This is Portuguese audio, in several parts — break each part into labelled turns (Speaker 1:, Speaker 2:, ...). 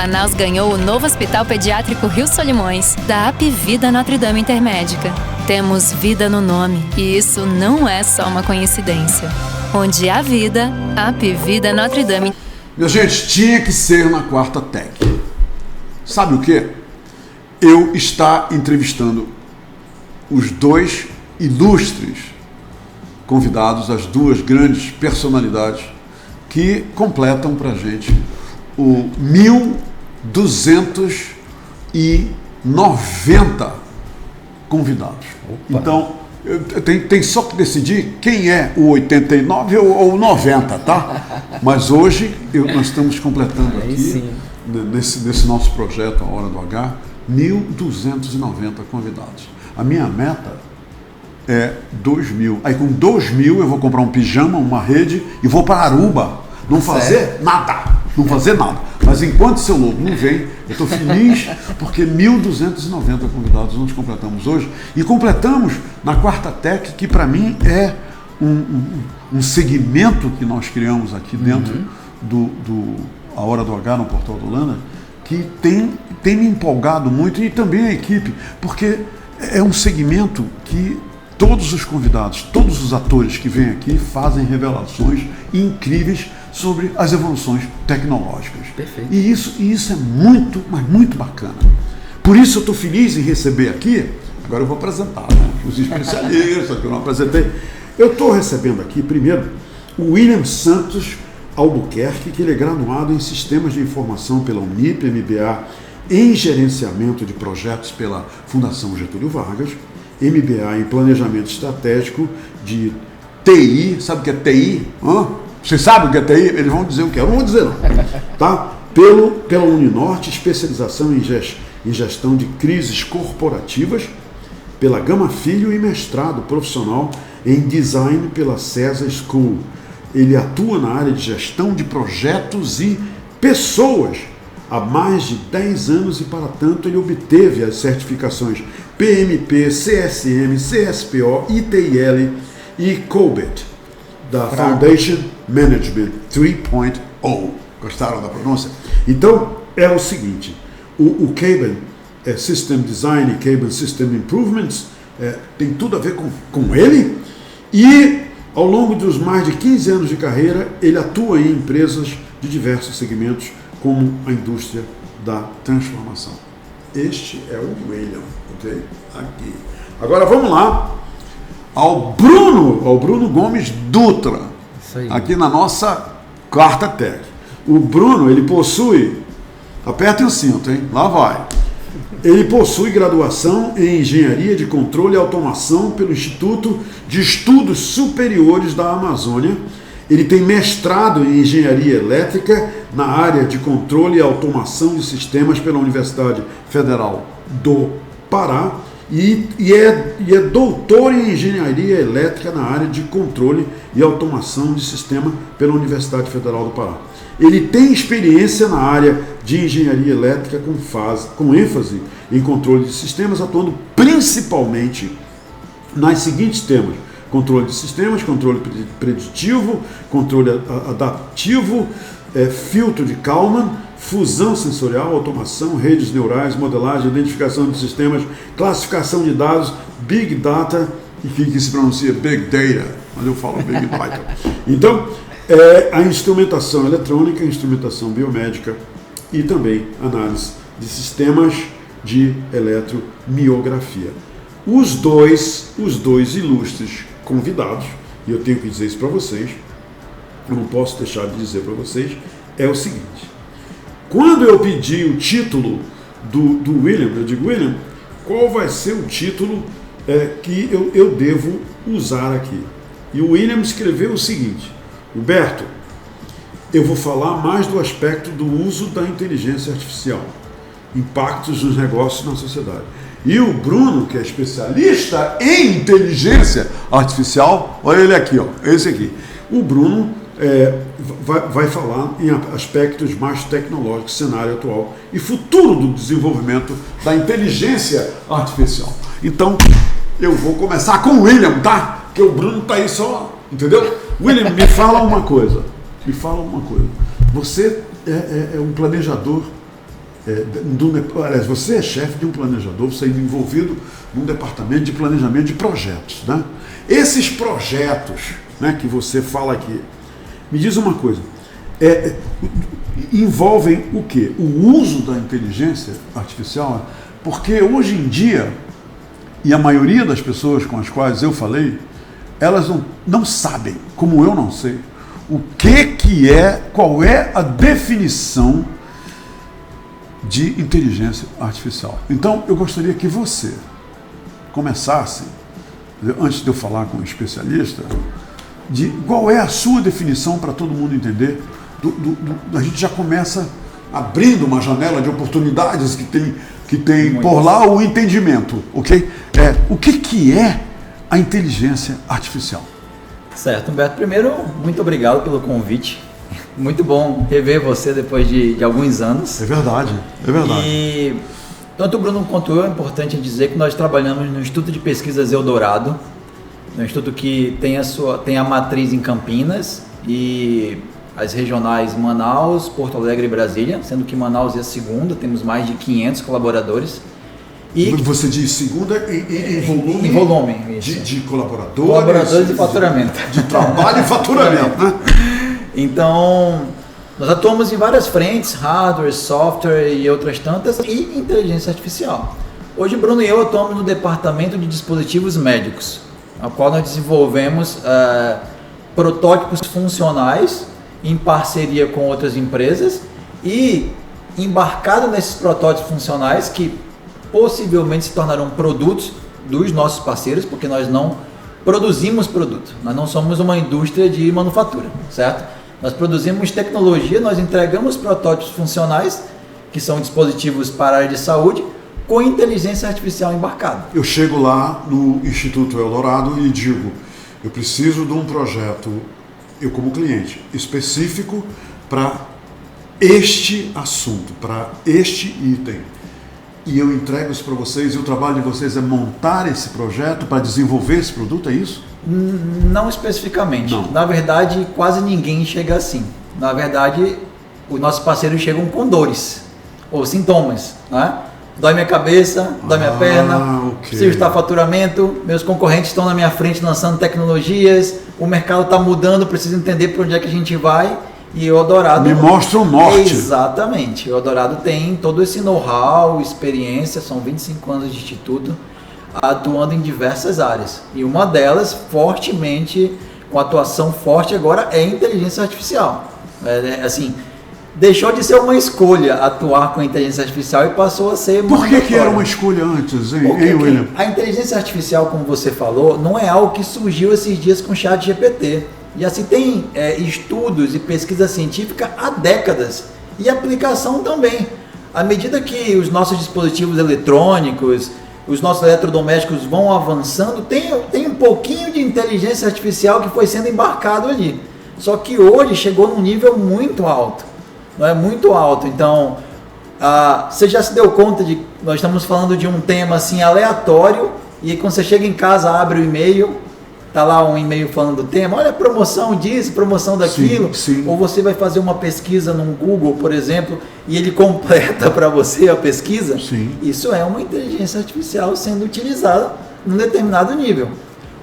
Speaker 1: Manaus ganhou o novo Hospital Pediátrico Rio Solimões, da Apvida Notre Dame Intermédica. Temos vida no nome, e isso não é só uma coincidência. Onde há vida, Apvida Notre Dame.
Speaker 2: Minha gente, tinha que ser na Quarta Tech. Sabe o quê? Eu estar entrevistando os dois ilustres convidados, as duas grandes personalidades que completam pra gente o 1290 convidados. Opa. Então, tem só que decidir quem é o 89 ou o 90, tá? Mas hoje nós estamos completando aqui, nesse nosso projeto, A Hora do H, 1290 convidados. A minha meta é 2.000. Aí com 2.000 eu vou comprar um pijama, uma rede e vou para Aruba. Não fazer nada. Não fazer nada. Mas enquanto seu lobo não vem, eu estou feliz porque 1.290 convidados nós completamos hoje. E completamos na Quarta Tech, que para mim é um segmento que nós criamos aqui dentro do A Hora do H no Portal do Holanda, que tem me empolgado muito, e também a equipe, porque é um segmento que todos os convidados, todos os atores que vêm aqui fazem revelações incríveis sobre as evoluções tecnológicas.
Speaker 3: Perfeito.
Speaker 2: E isso é muito, mas muito bacana. Por isso eu estou feliz em receber aqui, agora eu vou apresentar, né, os especialistas que eu não apresentei. Eu estou recebendo aqui, primeiro, o William Santos Albuquerque, que ele é graduado em Sistemas de Informação pela Unip, MBA em Gerenciamento de Projetos pela Fundação Getúlio Vargas, MBA em Planejamento Estratégico de TI. Sabe o que é TI? Vocês sabem o que é TI? Eles vão dizer o que é. Eu não vou dizer não. Tá? Pela Uninorte, especialização em gestão de crises corporativas, pela Gama Filho, e mestrado profissional em Design pela César School. Ele atua na área de gestão de projetos e pessoas há mais de 10 anos, e para tanto ele obteve as certificações PMP, CSM, CSPO, ITIL e COBIT da Foundation Management 3.0. Gostaram da pronúncia? Então, é o seguinte, o Caban System Design e Caban System Improvements tem tudo a ver com ele, e ao longo dos mais de 15 anos de carreira, ele atua em empresas de diversos segmentos, como a indústria da transformação. Este é o William, ok? Aqui. Agora vamos lá ao Bruno Gomes Dutra, aqui na nossa Quarta Tech. O Bruno, ele possui, apertem o cinto, hein? Lá vai. Ele possui graduação em Engenharia de Controle e Automação pelo Instituto de Estudos Superiores da Amazônia. Ele tem mestrado em Engenharia Elétrica na área de Controle e Automação de Sistemas pela Universidade Federal do Pará e é doutor em Engenharia Elétrica na área de Controle e Automação de Sistema pela Universidade Federal do Pará. Ele tem experiência na área de Engenharia Elétrica com ênfase em controle de sistemas, atuando principalmente nas seguintes temas: controle de sistemas, controle preditivo, controle adaptivo, filtro de Kalman, fusão sensorial, automação, redes neurais, modelagem, identificação de sistemas, classificação de dados, Big Data, e que se pronuncia Big Data, mas eu falo Big Data. Então, a instrumentação eletrônica, instrumentação biomédica e também análise de sistemas de eletromiografia. Os dois ilustres convidados, e eu tenho que dizer isso para vocês, eu não posso deixar de dizer para vocês, é o seguinte: quando eu pedi o título do William, eu digo, William, qual vai ser o título que eu devo usar aqui? E o William escreveu o seguinte: Humberto, eu vou falar mais do aspecto do uso da inteligência artificial, impactos dos negócios na sociedade. E o Bruno, que é especialista em inteligência artificial, olha ele aqui, ó, esse aqui. O Bruno vai falar em aspectos mais tecnológicos, cenário atual e futuro do desenvolvimento da inteligência artificial. Então, eu vou começar com o William, tá? Porque o Bruno tá aí só, entendeu? William, me fala uma coisa. Você é um planejador aliás, você é chefe de um planejador, você é envolvido num departamento de planejamento de projetos, né? Esses projetos, né, que você fala aqui, me diz uma coisa, envolvem o quê? O uso da inteligência artificial, porque hoje em dia, e a maioria das pessoas com as quais eu falei, elas não sabem, como eu não sei, qual é a definição de inteligência artificial. Então, eu gostaria que você começasse, antes de eu falar com um especialista, de qual é a sua definição para todo mundo entender. A gente já começa abrindo uma janela de oportunidades que tem por lá o entendimento, ok? O que é a inteligência artificial?
Speaker 3: Certo, Humberto. Primeiro, muito obrigado pelo convite. Muito bom rever você depois de alguns anos.
Speaker 2: É verdade.
Speaker 3: E tanto o Bruno quanto eu, é importante dizer que nós trabalhamos no Instituto de Pesquisas Eldorado, um instituto que tem a matriz em Campinas e as regionais Manaus, Porto Alegre e Brasília, sendo que Manaus é a segunda, temos mais de 500 colaboradores. E
Speaker 2: você diz segunda em volume?
Speaker 3: Em volume, isso.
Speaker 2: De colaboradores.
Speaker 3: Colaboradores e faturamento.
Speaker 2: De trabalho e faturamento, né?
Speaker 3: Então, nós atuamos em várias frentes, hardware, software e outras tantas, e inteligência artificial. Hoje, Bruno e eu atuamos no departamento de dispositivos médicos, a qual nós desenvolvemos protótipos funcionais em parceria com outras empresas e embarcado nesses protótipos funcionais que possivelmente se tornarão produtos dos nossos parceiros, porque nós não produzimos produto, nós não somos uma indústria de manufatura, certo? Nós produzimos tecnologia, nós entregamos protótipos funcionais, que são dispositivos para a área de saúde, com inteligência artificial embarcada.
Speaker 2: Eu chego lá no Instituto Eldorado e digo, eu preciso de um projeto, eu como cliente, específico para este assunto, para este item. E eu entrego isso para vocês, e o trabalho de vocês é montar esse projeto para desenvolver esse produto, é isso?
Speaker 3: Não especificamente.
Speaker 2: Não.
Speaker 3: Na verdade, quase ninguém chega assim. Na verdade, os nossos parceiros chegam com dores ou sintomas, né? Dói minha cabeça, dói minha perna, preciso estar faturamento, meus concorrentes estão na minha frente lançando tecnologias, o mercado está mudando, preciso entender para onde é que a gente vai. E o Eldorado...
Speaker 2: Me mostra o norte.
Speaker 3: Exatamente. O Eldorado tem todo esse know-how, experiência, são 25 anos de instituto, atuando em diversas áreas. E uma delas, fortemente, com atuação forte agora, é a inteligência artificial. Assim, deixou de ser uma escolha atuar com a inteligência artificial e passou a ser...
Speaker 2: Por que era uma escolha antes, hein, William?
Speaker 3: A inteligência artificial, como você falou, não é algo que surgiu esses dias com o ChatGPT. E assim tem estudos e pesquisa científica há décadas e aplicação também. À medida que os nossos dispositivos eletrônicos, os nossos eletrodomésticos vão avançando, tem um pouquinho de inteligência artificial que foi sendo embarcado ali. Só que hoje chegou num nível muito alto, não é muito alto. Então, você já se deu conta de nós estamos falando de um tema assim aleatório e quando você chega em casa abre o e-mail, tá lá um e-mail falando do tema, olha, promoção disso, promoção daquilo,
Speaker 2: sim.
Speaker 3: Ou você vai fazer uma pesquisa no Google, por exemplo, e ele completa para você a pesquisa.
Speaker 2: Sim.
Speaker 3: Isso é uma inteligência artificial sendo utilizada num determinado nível.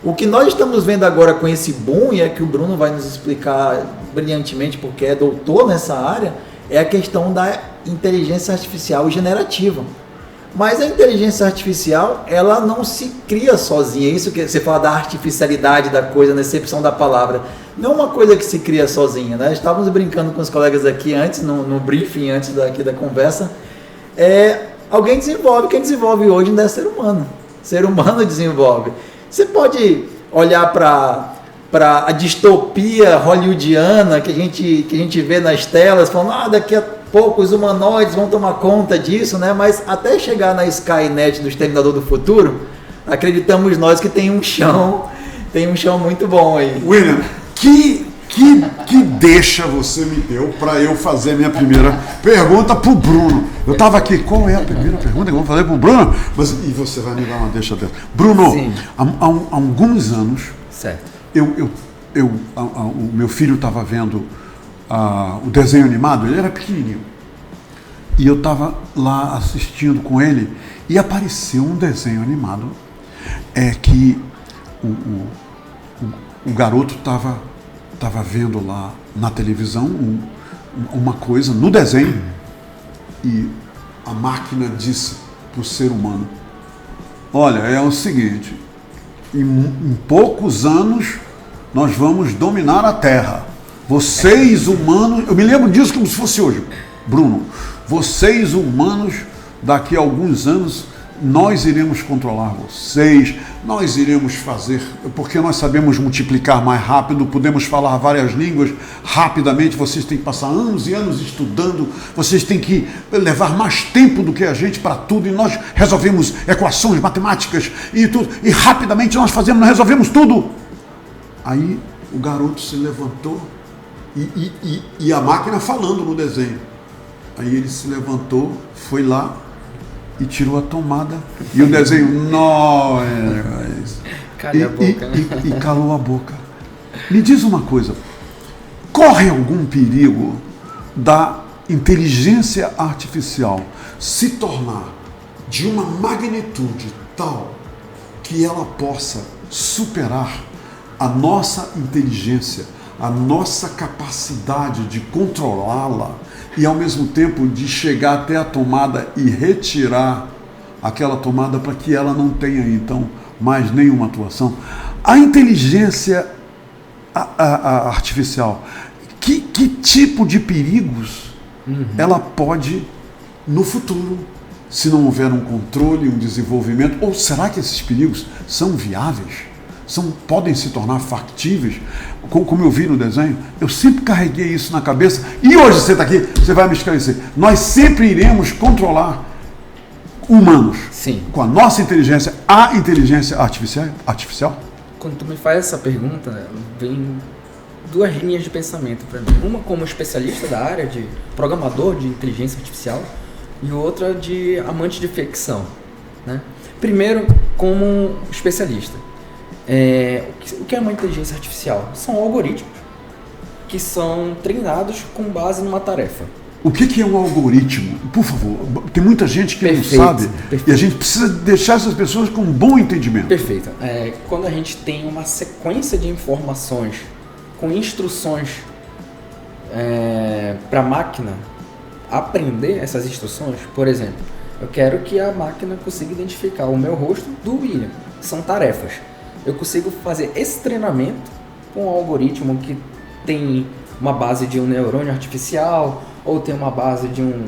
Speaker 3: O que nós estamos vendo agora com esse boom, e é que o Bruno vai nos explicar brilhantemente porque é doutor nessa área, é a questão da inteligência artificial generativa. Mas a inteligência artificial, ela não se cria sozinha. Isso que você fala da artificialidade da coisa, na acepção da palavra. Não é uma coisa que se cria sozinha, né? Estávamos brincando com os colegas aqui antes, no briefing, antes daqui da conversa. Alguém desenvolve, quem desenvolve hoje ainda é ser humano. Ser humano desenvolve. Você pode olhar para a distopia hollywoodiana que a gente vê nas telas, falando, daqui a pouco os humanoides vão tomar conta disso, né? Mas até chegar na Skynet do Exterminador do Futuro, acreditamos nós que tem um chão muito bom aí.
Speaker 2: William, que deixa você me deu para eu fazer minha primeira pergunta pro Bruno? Eu estava aqui, qual é a primeira pergunta que eu vou fazer pro Bruno? E você vai me dar uma deixa dessa. Bruno, há alguns anos,
Speaker 3: certo.
Speaker 2: O meu filho estava vendo o desenho animado, ele era pequenininho. E eu estava lá assistindo com ele e apareceu um desenho animado que o garoto estava vendo lá na televisão uma coisa no desenho e a máquina disse para o ser humano: olha, é o seguinte, em poucos anos nós vamos dominar a Terra. Vocês humanos, eu me lembro disso como se fosse hoje, Bruno, vocês humanos, daqui a alguns anos, nós iremos controlar vocês, nós iremos fazer, porque nós sabemos multiplicar mais rápido, podemos falar várias línguas rapidamente, vocês têm que passar anos e anos estudando, vocês têm que levar mais tempo do que a gente para tudo, e nós resolvemos equações matemáticas e tudo, e rapidamente nós resolvemos tudo. Aí o garoto se levantou e a máquina falando no desenho. Aí ele se levantou, foi lá e tirou a tomada. E o desenho, nós.
Speaker 4: Calha a boca, né?
Speaker 2: E calou a boca. Me diz uma coisa: corre algum perigo da inteligência artificial se tornar de uma magnitude tal que ela possa superar a nossa inteligência, a nossa capacidade de controlá-la e ao mesmo tempo de chegar até a tomada e retirar aquela tomada para que ela não tenha então mais nenhuma atuação? A inteligência artificial, que tipo de perigos ela pode no futuro, se não houver um controle, um desenvolvimento? Ou será que esses perigos são viáveis? Podem se tornar factíveis, como eu vi no desenho? Eu sempre carreguei isso na cabeça, e hoje você está aqui, você vai me esclarecer. Nós sempre iremos controlar humanos.
Speaker 4: Sim.
Speaker 2: Com a nossa inteligência, a inteligência artificial?
Speaker 4: Quando tu me faz essa pergunta, vem duas linhas de pensamento para mim. Uma como especialista da área, de programador de inteligência artificial, e outra de amante de ficção, né? Primeiro, como especialista. O que é uma inteligência artificial? São algoritmos que são treinados com base numa tarefa.
Speaker 2: O que é um algoritmo? Por favor, tem muita gente que não sabe, e a gente precisa deixar essas pessoas com um bom entendimento.
Speaker 4: Perfeito. Quando a gente tem uma sequência de informações com instruções para a máquina aprender essas instruções, por exemplo, eu quero que a máquina consiga identificar o meu rosto do William. São tarefas. Eu consigo fazer esse treinamento com um algoritmo que tem uma base de um neurônio artificial ou tem uma base de um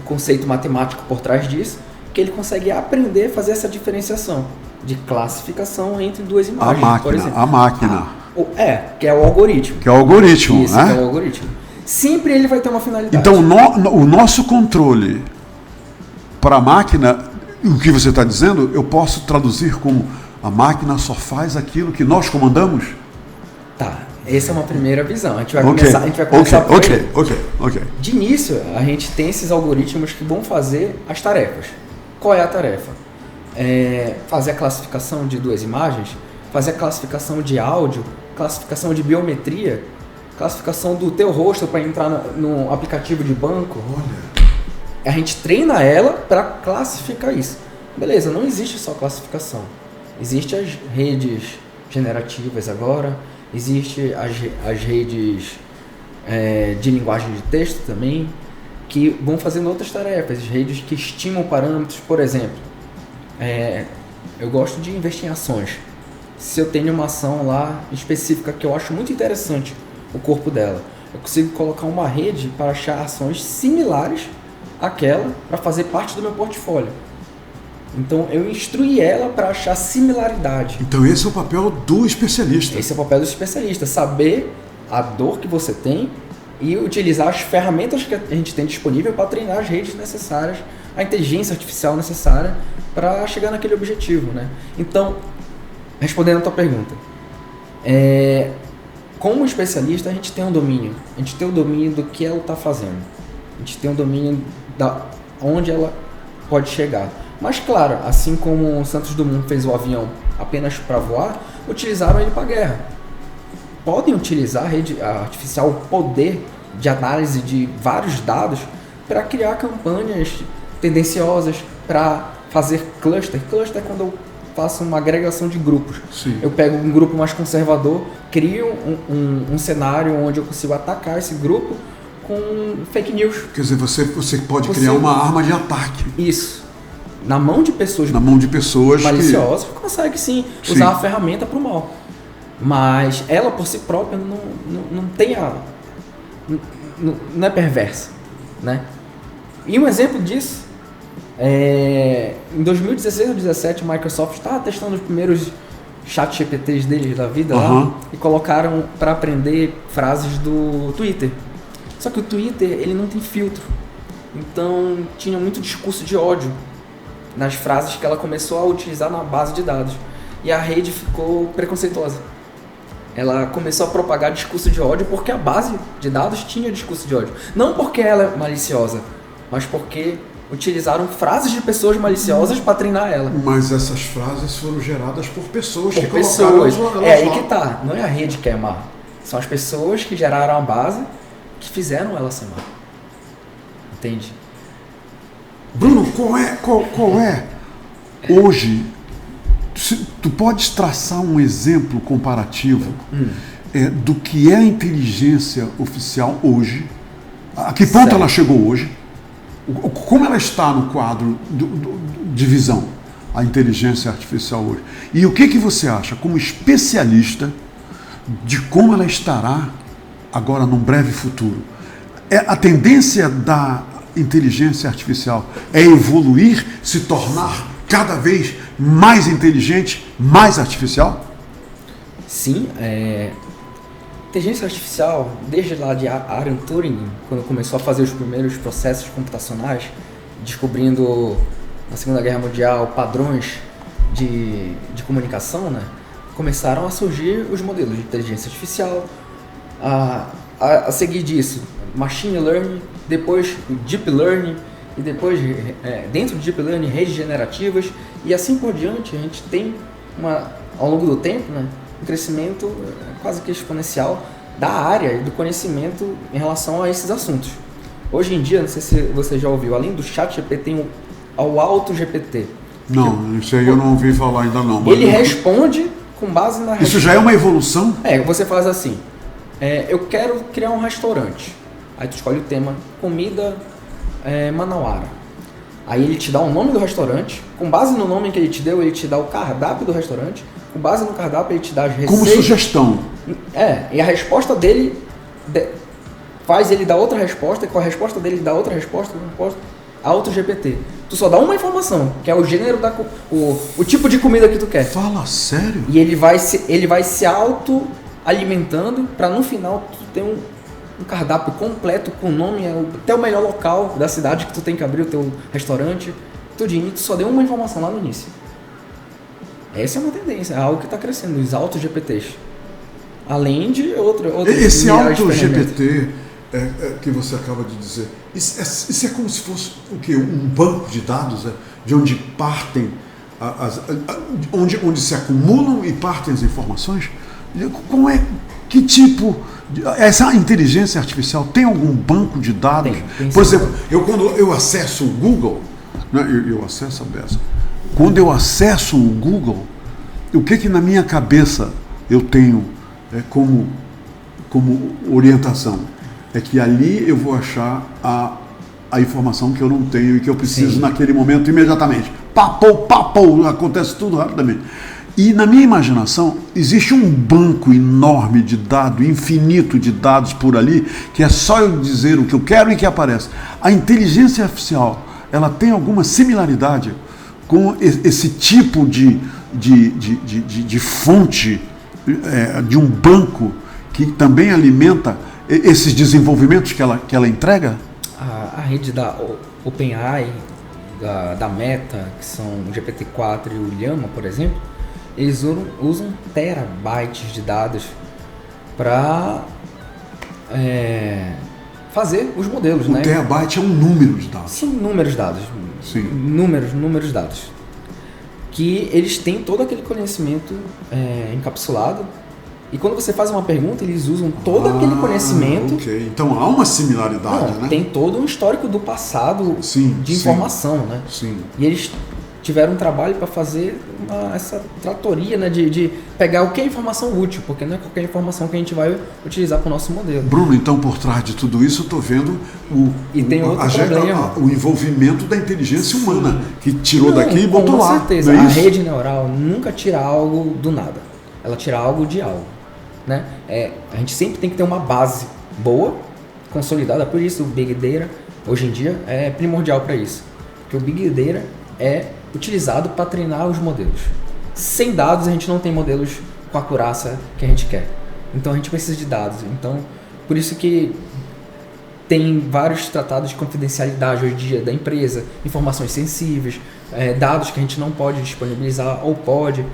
Speaker 4: conceito matemático por trás disso, que ele consegue aprender a fazer essa diferenciação de classificação entre duas imagens, por exemplo.
Speaker 2: A máquina.
Speaker 4: Que é o algoritmo.
Speaker 2: Que é o algoritmo,
Speaker 4: Isso,
Speaker 2: né?
Speaker 4: que é o algoritmo. Sempre ele vai ter uma finalidade.
Speaker 2: Então, o nosso controle para a máquina, o que você está dizendo, eu posso traduzir como: a máquina só faz aquilo que nós comandamos?
Speaker 4: Tá, essa é uma primeira visão. A gente vai começar por aí.
Speaker 2: Ok.
Speaker 4: De início, a gente tem esses algoritmos que vão fazer as tarefas. Qual é a tarefa? Fazer a classificação de duas imagens, fazer a classificação de áudio, classificação de biometria, classificação do teu rosto para entrar no aplicativo de banco.
Speaker 2: Olha.
Speaker 4: A gente treina ela para classificar isso. Beleza, não existe só classificação. Existem as redes generativas agora, existem as redes de linguagem de texto também, que vão fazendo outras tarefas, as redes que estimam parâmetros. Por exemplo, eu gosto de investir em ações. Se eu tenho uma ação lá específica que eu acho muito interessante o corpo dela, eu consigo colocar uma rede para achar ações similares àquela para fazer parte do meu portfólio. Então eu instruí ela para achar similaridade.
Speaker 2: Então esse é o papel do especialista.
Speaker 4: Esse é o papel do especialista, saber a dor que você tem e utilizar as ferramentas que a gente tem disponível para treinar as redes necessárias, a inteligência artificial necessária para chegar naquele objetivo, né? Então, respondendo a tua pergunta, como especialista a gente tem um domínio, do que ela está fazendo, a gente tem um domínio da onde ela pode chegar. Mas claro, assim como o Santos Dumont fez o avião apenas para voar, utilizaram ele para a guerra. Podem utilizar a rede artificial, o poder de análise de vários dados para criar campanhas tendenciosas, para fazer cluster. Cluster é quando eu faço uma agregação de grupos.
Speaker 2: Sim.
Speaker 4: Eu pego um grupo mais conservador, crio um cenário onde eu consigo atacar esse grupo com fake news.
Speaker 2: Quer dizer, você pode criar uma arma de ataque.
Speaker 4: Isso. Na mão de pessoas
Speaker 2: maliciosas
Speaker 4: que consegue sim usar a ferramenta para o mal. Mas ela por si própria não tem não é perversa, né? E um exemplo disso em 2016 ou 2017 a Microsoft estava testando os primeiros chat GPTs deles da vida lá e colocaram para aprender frases do Twitter. Só que o Twitter ele não tem filtro, então tinha muito discurso de ódio nas frases que ela começou a utilizar na base de dados e a rede ficou preconceituosa. Ela começou a propagar discurso de ódio porque a base de dados tinha discurso de ódio. Não porque ela é maliciosa, mas porque utilizaram frases de pessoas maliciosas para treinar ela.
Speaker 2: Mas essas frases foram geradas por pessoas
Speaker 4: que
Speaker 2: colocaram elas
Speaker 4: É aí que tá. Não é a rede que é má. São as pessoas que geraram a base que fizeram ela ser má. Entende?
Speaker 2: Bruno, qual é hoje? Tu podes traçar um exemplo comparativo do que é a inteligência oficial hoje? A que ponto ela chegou hoje? Como ela está no quadro de visão, a inteligência artificial hoje? E o que você acha, como especialista, de como ela estará agora num breve futuro? A tendência da inteligência artificial é evoluir, se tornar cada vez mais inteligente, mais artificial?
Speaker 4: Sim, inteligência artificial, desde lá de Alan Turing, quando começou a fazer os primeiros processos computacionais, descobrindo na Segunda Guerra Mundial padrões de comunicação, né, começaram a surgir os modelos de inteligência artificial. A seguir disso, machine learning, depois deep learning, e depois, dentro do deep learning, redes generativas, e assim por diante. A gente tem, ao longo do tempo, né, um crescimento quase que exponencial da área e do conhecimento em relação a esses assuntos. Hoje em dia, não sei se você já ouviu, além do chat GPT, tem o Auto GPT.
Speaker 2: Não, isso aí eu não ouvi falar ainda não.
Speaker 4: Ele responde com base na...
Speaker 2: Isso já é uma evolução?
Speaker 4: Você faz assim, eu quero criar um restaurante. Aí tu escolhe o tema, comida manauara. Aí ele te dá o nome do restaurante, com base no nome que ele te deu, ele te dá o cardápio do restaurante, com base no cardápio ele te dá as receitas.
Speaker 2: Como sugestão.
Speaker 4: E a resposta dele faz ele dar outra resposta, e com a resposta dele ele dá outra resposta, Auto GPT. Tu só dá uma informação, que é o gênero o tipo de comida que tu quer.
Speaker 2: Fala sério?
Speaker 4: E ele vai se auto-alimentando para no final tu ter um cardápio completo com o nome, até o melhor local da cidade que tu tem que abrir o teu restaurante, tudinho. Tu só deu uma informação lá no início. Essa é uma tendência, é algo que está crescendo, os autos GPTs. Além de outros.
Speaker 2: Esse auto GPT que você acaba de dizer, isso é como se fosse o quê? Um banco de dados, de onde partem, onde se acumulam e partem as informações? Que tipo... Essa inteligência artificial tem algum banco de dados?
Speaker 4: Tem
Speaker 2: por exemplo, quando eu acesso o Google, né, eu acesso a Bessa. Quando eu acesso o Google, o que na minha cabeça eu tenho como orientação? É que ali eu vou achar a informação que eu não tenho e que eu preciso naquele momento imediatamente. Papou, acontece tudo rapidamente. E na minha imaginação, existe um banco enorme de dados, infinito de dados por ali, que é só eu dizer o que eu quero e que aparece. A inteligência artificial, ela tem alguma similaridade com esse tipo de fonte, de um banco que também alimenta esses desenvolvimentos que ela entrega?
Speaker 4: A rede da OpenAI, da Meta, que são o GPT-4 e o Llama, por exemplo, eles usam terabytes de dados para fazer os modelos, né?
Speaker 2: Terabyte é um número de dados.
Speaker 4: Sim, números de dados.
Speaker 2: Sim.
Speaker 4: Números de dados. Que eles têm todo aquele conhecimento encapsulado E quando você faz uma pergunta, eles usam todo aquele conhecimento.
Speaker 2: Ok, então há uma similaridade, né?
Speaker 4: Tem todo um histórico do passado de informação, né?
Speaker 2: Sim.
Speaker 4: E eles tiveram um trabalho para fazer essa tratoria, né? De pegar o que é informação útil, porque não é qualquer informação que a gente vai utilizar para o nosso modelo.
Speaker 2: Bruno, então por trás de tudo isso eu estou vendo o envolvimento da inteligência humana, que tirou daqui e botou lá.
Speaker 4: Com certeza, a rede neural nunca tira algo do nada, ela tira algo de algo. Né? A gente sempre tem que ter uma base boa, consolidada, por isso o Big Data hoje em dia é primordial para isso, porque o Big Data é utilizado para treinar os modelos. Sem dados a gente não tem modelos com a acurácia que a gente quer, então a gente precisa de dados. Então por isso que tem vários tratados de confidencialidade hoje em dia da empresa, informações sensíveis, dados que a gente não pode disponibilizar ou pode,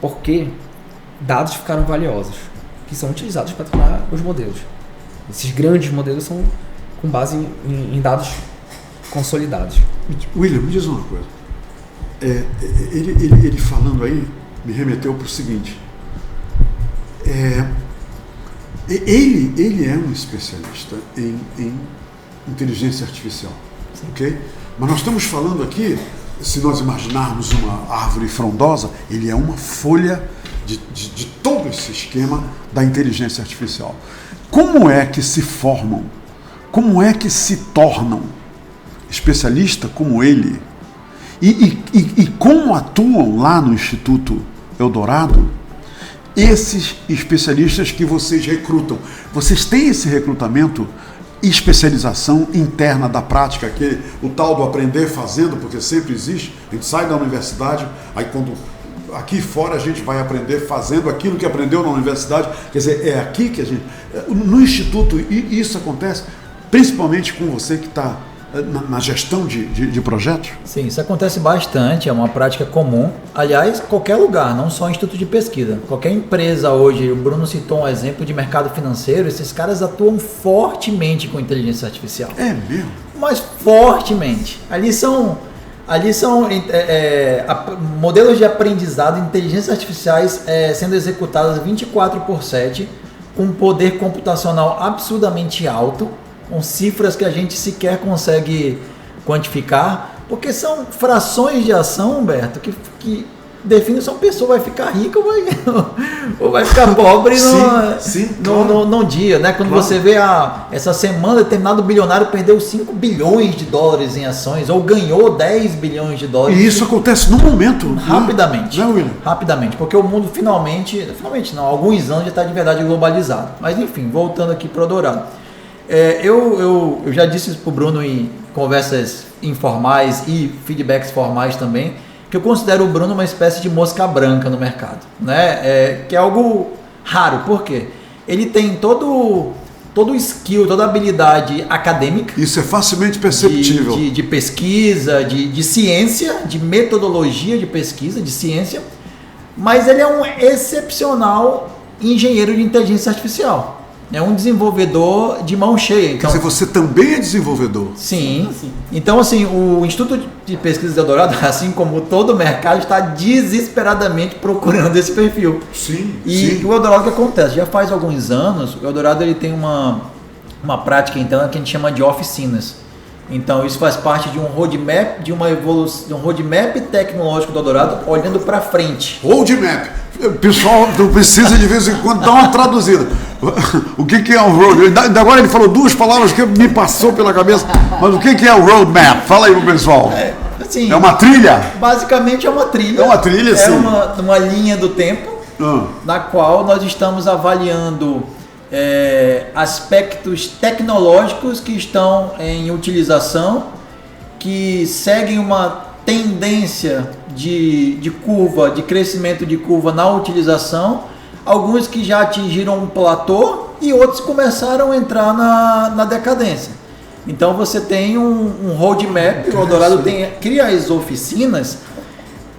Speaker 4: porque dados ficaram valiosos, que são utilizados para treinar os modelos. Esses grandes modelos são com base em dados consolidados.
Speaker 2: William, me diz uma coisa. Ele falando aí me remeteu para o seguinte. Ele é um especialista em inteligência artificial, ok? Mas nós estamos falando aqui, se nós imaginarmos uma árvore frondosa, ele é uma folha de todo esse esquema da inteligência artificial. Como é que se formam, como é que se tornam especialistas como ele e como atuam lá no Instituto Eldorado esses especialistas que vocês recrutam? Vocês têm esse recrutamento e especialização interna da prática, que o tal do aprender fazendo, porque sempre existe, a gente sai da universidade, aí quando aqui fora a gente vai aprender fazendo aquilo que aprendeu na universidade, quer dizer, é aqui que a gente... No Instituto, e isso acontece principalmente com você que está na gestão de projetos?
Speaker 3: Sim, isso acontece bastante, é uma prática comum. Aliás, qualquer lugar, não só instituto de pesquisa. Qualquer empresa hoje, o Bruno citou um exemplo de mercado financeiro, esses caras atuam fortemente com inteligência artificial.
Speaker 2: É mesmo?
Speaker 3: Mas fortemente. Ali são modelos de aprendizado e inteligências artificiais sendo executadas 24/7, com um poder computacional absurdamente alto, com cifras que a gente sequer consegue quantificar, porque são frações de ação, Humberto, que definem se uma pessoa vai ficar rica ou vai ficar pobre num dia, né? Quando você vê essa semana determinado bilionário perdeu 5 bilhões de dólares em ações ou ganhou 10 bilhões de dólares.
Speaker 2: E isso acontece no momento.
Speaker 3: Rapidamente.
Speaker 2: Não, William?
Speaker 3: Rapidamente, porque o mundo finalmente não, há alguns anos já está de verdade globalizado. Mas enfim, voltando aqui para o Eldorado. Eu já disse isso para o Bruno em conversas informais e feedbacks formais também, que eu considero o Bruno uma espécie de mosca branca no mercado, né? Que é algo raro, por quê? Ele tem todo o skill, toda a habilidade acadêmica.
Speaker 2: Isso é facilmente perceptível.
Speaker 3: De pesquisa, de ciência, de metodologia de pesquisa, de ciência, mas ele é um excepcional engenheiro de inteligência artificial. É um desenvolvedor de mão cheia. Então,
Speaker 2: quer dizer, você também é desenvolvedor?
Speaker 3: Sim. Então, assim, o Instituto de Pesquisa de Eldorado, assim como todo o mercado, está desesperadamente procurando esse perfil.
Speaker 2: Sim.
Speaker 3: E o Eldorado, o que acontece? Já faz alguns anos, o Eldorado ele tem uma prática interna que a gente chama de oficinas. Então, isso faz parte de um roadmap, de uma evolução, de um roadmap tecnológico do Eldorado, olhando para frente.
Speaker 2: Roadmap. O pessoal precisa de vez em quando dar uma traduzida. O que é um roadmap? Agora ele falou duas palavras que me passou pela cabeça, mas o que é o roadmap? Fala aí pro pessoal.
Speaker 3: Assim,
Speaker 2: é uma trilha?
Speaker 3: Basicamente é uma trilha.
Speaker 2: É uma trilha, sim.
Speaker 3: É uma linha do tempo, na qual nós estamos avaliando aspectos tecnológicos que estão em utilização, que seguem uma tendência de curva, de crescimento de curva na utilização, alguns que já atingiram um platô e outros começaram a entrar na decadência. Então você tem um roadmap, o Eldorado cria as oficinas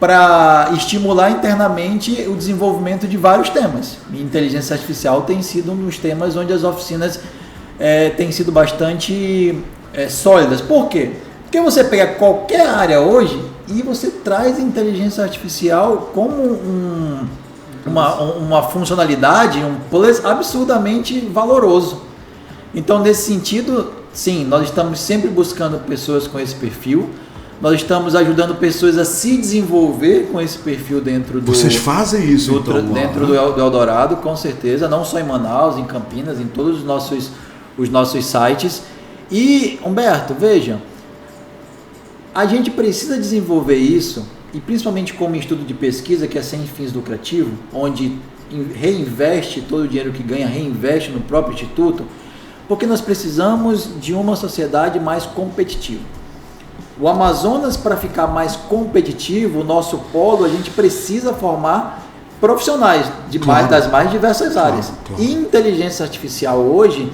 Speaker 3: para estimular internamente o desenvolvimento de vários temas. E inteligência artificial tem sido um dos temas onde as oficinas têm sido bastante sólidas. Por quê? Porque você pega qualquer área hoje e você traz inteligência artificial como uma funcionalidade, um plus absurdamente valoroso. Então, nesse sentido, sim, nós estamos sempre buscando pessoas com esse perfil. Nós estamos ajudando pessoas a se desenvolver com esse perfil dentro do...
Speaker 2: Vocês fazem isso,
Speaker 3: dentro do Eldorado, com certeza. Não só em Manaus, em Campinas, em todos os nossos sites. E, Humberto, veja, a gente precisa desenvolver isso, e principalmente como estudo de pesquisa, que é sem fins lucrativos, onde reinveste todo o dinheiro que ganha, reinveste no próprio instituto, porque nós precisamos de uma sociedade mais competitiva. O Amazonas, para ficar mais competitivo, o nosso polo, a gente precisa formar profissionais das mais diversas áreas. Claro. E inteligência artificial hoje,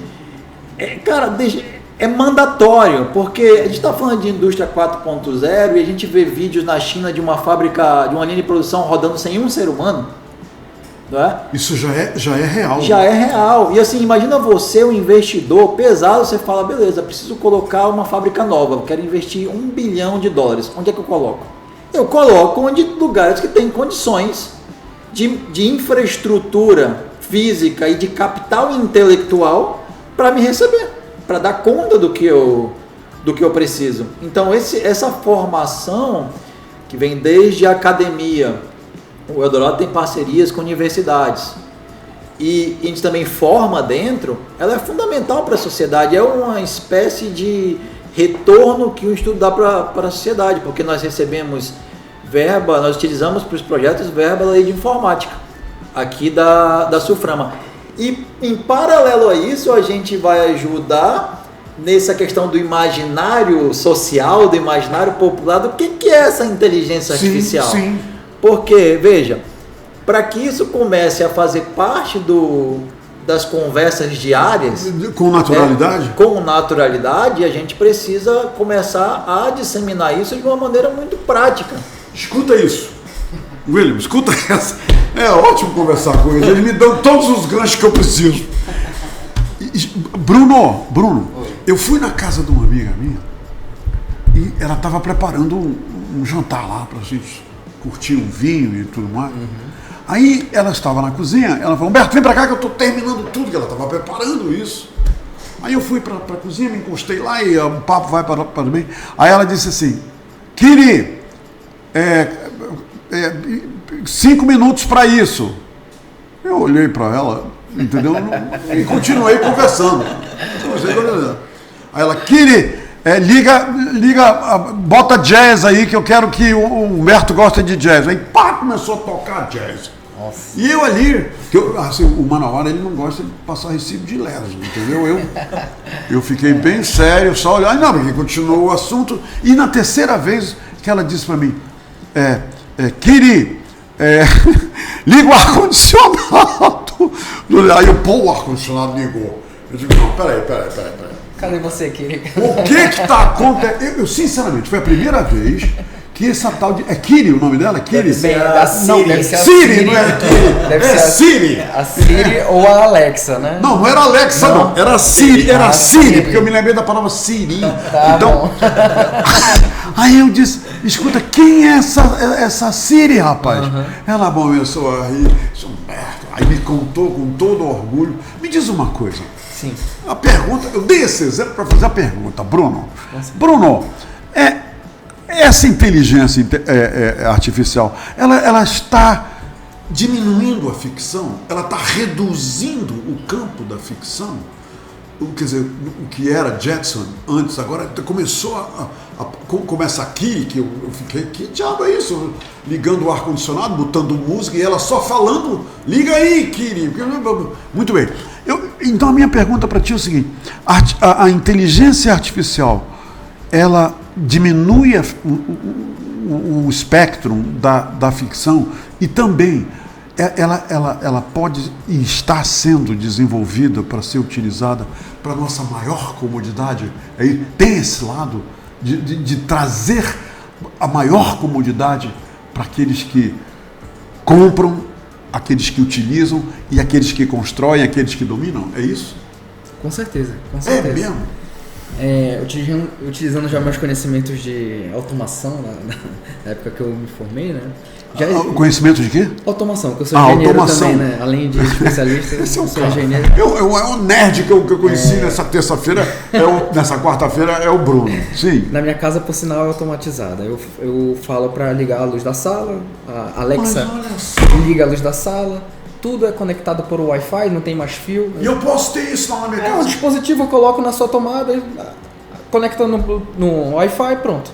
Speaker 3: é mandatório, porque a gente está falando de indústria 4.0 e a gente vê vídeos na China de uma fábrica, de uma linha de produção rodando sem um ser humano. Não é?
Speaker 2: Isso já é real.
Speaker 3: Já é real. E assim, imagina você, um investidor pesado, você fala, beleza, preciso colocar uma fábrica nova, eu quero investir $1 bilhão. Onde é que eu coloco? Eu coloco onde lugares que têm condições de infraestrutura física e de capital intelectual para me receber, para dar conta do que eu preciso. Então, essa formação que vem desde a academia, o Eldorado tem parcerias com universidades e a gente também forma dentro, ela é fundamental para a sociedade, é uma espécie de retorno que o estudo dá para a sociedade, porque nós recebemos verba, nós utilizamos para os projetos verba da lei de informática, aqui da Sulframa. E em paralelo a isso, a gente vai ajudar nessa questão do imaginário social, do imaginário popular, do que é essa inteligência artificial. Sim. Porque, veja, para que isso comece a fazer parte das conversas diárias...
Speaker 2: Com naturalidade?
Speaker 3: Com naturalidade, a gente precisa começar a disseminar isso de uma maneira muito prática.
Speaker 2: Escuta isso. William, escuta essa. É ótimo conversar com eles. Eles me dão todos os ganchos que eu preciso. Bruno, eu fui na casa de uma amiga minha e ela estava preparando um jantar lá para a gente curtir um vinho e tudo mais. Aí ela estava na cozinha, ela falou, Humberto, vem pra cá que eu estou terminando tudo, que ela estava preparando isso. Aí eu fui pra cozinha, me encostei lá e o papo vai para bem. Aí ela disse assim, Kiri, 5 minutos para isso. Eu olhei para ela, entendeu? E continuei conversando. Aí ela, Kiri, bota jazz aí, que eu quero que o Humberto goste de jazz. Aí pá, começou a tocar jazz. Nossa. E eu ali, o Manauara, ele não gosta de passar recibo de leso, entendeu? Eu fiquei bem sério, só olhar, não, porque continuou o assunto. E na terceira vez que ela disse para mim, Kiri, liga o ar-condicionado. Aí o ar-condicionado ligou. Eu digo, não, peraí.
Speaker 4: Cadê você, Kiri?
Speaker 2: O que está acontecendo? Eu, sinceramente, foi a primeira vez que essa tal de... É Kiri o nome dela? Kiri?
Speaker 4: Bem, da Siri.
Speaker 2: Não é Siri, não é Kiri.
Speaker 4: Deve ser
Speaker 2: Siri.
Speaker 4: A Siri ou a Alexa, né?
Speaker 2: Não era Alexa, não. Era Siri. Era Siri, porque eu me lembrei da palavra Siri.
Speaker 4: Tá então, bom.
Speaker 2: Aí eu disse, escuta, quem é essa Siri, rapaz? Ela começou a rir. Aí me contou com todo orgulho. Me diz uma coisa.
Speaker 4: Sim.
Speaker 2: A pergunta, eu dei esse exemplo para fazer a pergunta, Bruno. Bruno, essa inteligência artificial, ela está diminuindo a ficção? Ela está reduzindo o campo da ficção? Quer dizer, o que era Jetson antes, agora começou começa aqui, que eu fiquei, que diabo é isso? Ligando o ar-condicionado, botando música e ela só falando, liga aí, Kiri. Muito bem. Então a minha pergunta para ti é o seguinte, a inteligência artificial, ela diminui o espectro da ficção e também ela pode e está sendo desenvolvida para ser utilizada para nossa maior comodidade. Tem esse lado de trazer a maior comodidade para aqueles que compram, aqueles que utilizam e aqueles que constroem, aqueles que dominam. É isso?
Speaker 4: Com certeza, com certeza.
Speaker 2: É mesmo?
Speaker 4: Utilizando já meus conhecimentos de automação, na época que eu me formei, né?
Speaker 2: Conhecimento de quê?
Speaker 4: Automação, que eu sou engenheiro
Speaker 2: automação.
Speaker 4: também, né? Além de especialista, eu sou engenheiro.
Speaker 2: É o nerd que eu conheci nessa terça-feira, nessa quarta-feira, é o Bruno. Sim.
Speaker 4: Na minha casa, por sinal, é automatizada. Eu falo para ligar a luz da sala, a Alexa liga a luz da sala, tudo é conectado por Wi-Fi, não tem mais fio.
Speaker 2: E eu posso ter isso lá na minha casa?
Speaker 4: Um dispositivo eu coloco na sua tomada, conecta no Wi-Fi, pronto.